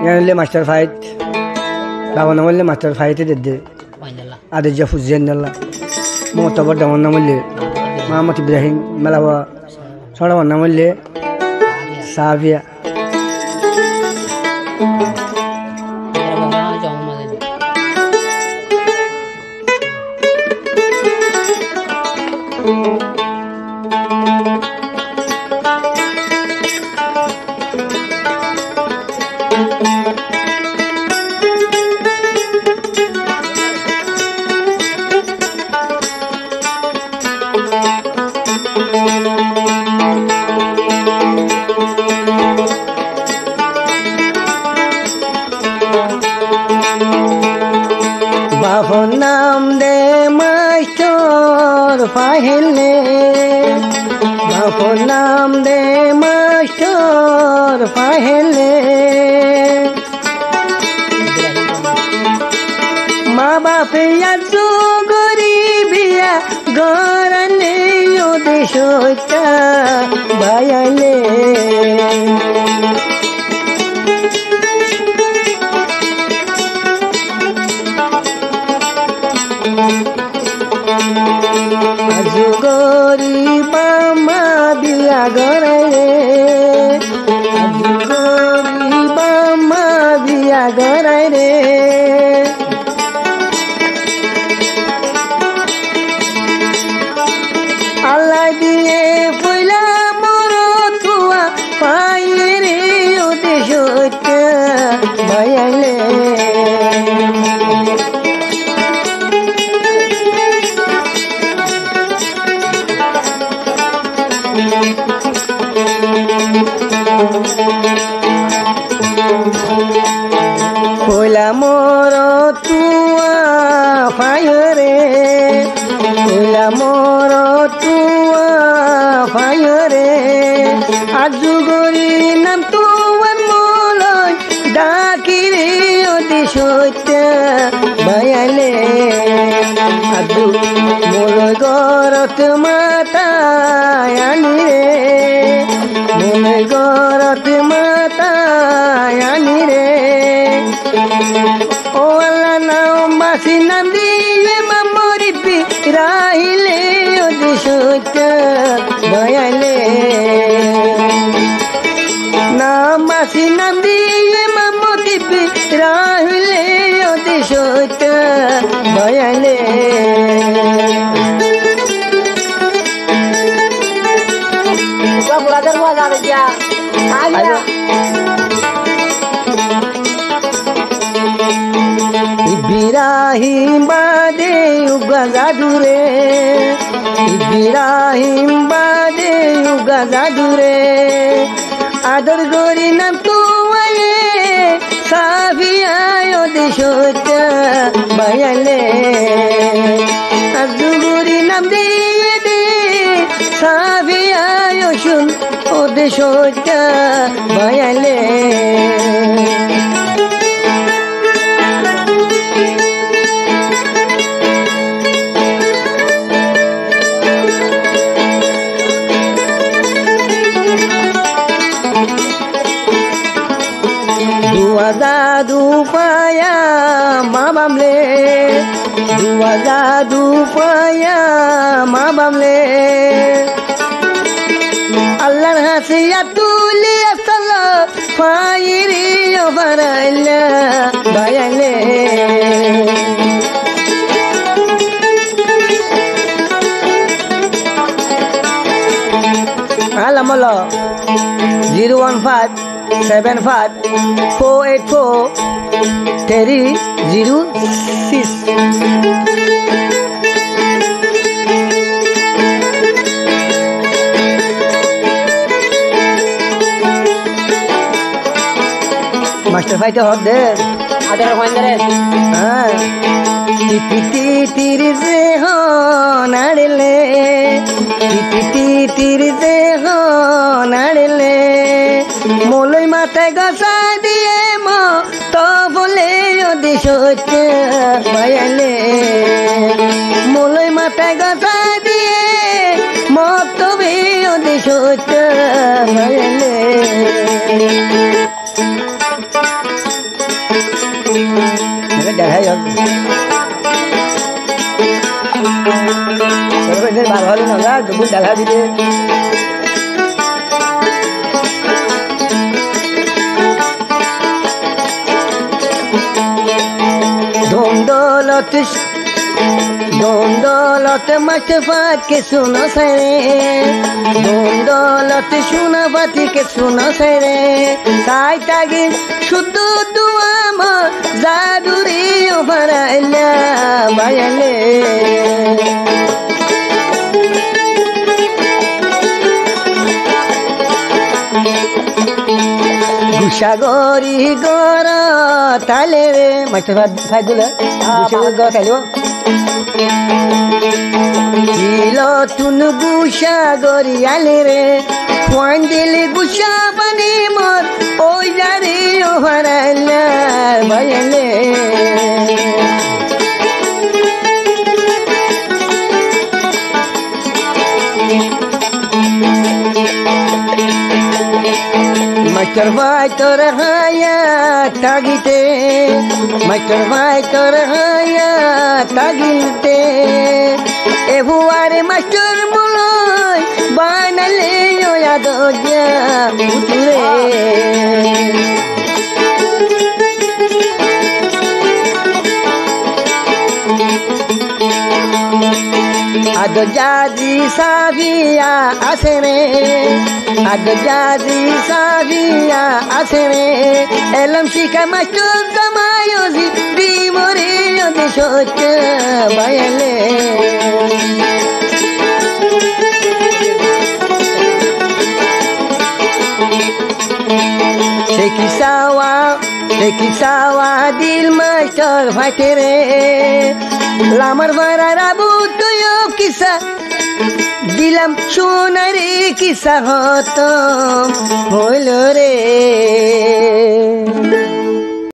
Yanele master fight. Dawana wale master fight de. Ada jafu zenella. Motabar dawana wale. Muhammad Ibrahim Malawa. Sora wana wale. Savia. Baho naam de master fahile. Baho naam de master fahile. Ma baap yazu goribiya gorane yodeshota bayale. Ajugori bama biya gorare. Ajugori bama biya gorare. Allah diye fuila moro tua paire odeshota bayale. Fuila moro tua fire. Fuila moro tua fire. Ajugori nam tuan moloi dakire odeshota bayale. Adu moloi gorot mata yani re. Moloi gorot mata yani re. O Allah naam basi nam diye mamori pi rahile odeshota bayale. Naam basi nam diye mamori pi rahile odeshota bayale. Gua brother gua ada dia. Ayo. Ibrahim bade ugazadure. Ibrahim bade ugazadure. Adar gori nam tuwaye Savia odeshota bayale. Adar gori nam diye de Savia yoshun odeshota bayale. Dadu paya mabamle. Dadu paya mabamle. Allah hasiya tuli asala fayiri ovaralla bayale. Alamolo 01575484306. Master fighter hot there. Other one there. Tipiti tirize ho nadile. Tipiti tirize ho nadile. Moloi mate gasa diye mo to bole odeshota bayale. Moloi mate gasa diye mo to be odeshota bayale. দেখাই হোক ভালো হলে না দুপুর দেখা দিবে দোলতে মাঠে পাতকে শুনো সাইরে দোলতে শোনা পাতিকে শুনো সাইরে তাই তাগি শুদ্ধ দুয়াম জাদুরি ওভারাইলা বায়ালে গুসাগরি গর তালে রে মাঠে ভাত খাই দিলে গুসাগরি গর খাইলো তুন গুসা গরি আলে রে কোন দিলে গুসা পানি মর ওই যারে ও হারাইলা বায়ালে মাস্টার ভাই তোর হায়া তাগিতে মাস্টার ভাই তোর হায়া তাগিতে এভুয়ারে মাস্টার মুলয় বানালে ওয়া দোজা উতুরে আদো জাদি সাবিয়া আসরে আদো জাদি সাবিয়া আসরে এলম শিখা মাস্টার কামায়োজি দিমরে ওদি সত্য বায়ালে Sekisawa dil master fatere lamar vara rabu toyo kisa dilam shonare kisa hoto holo re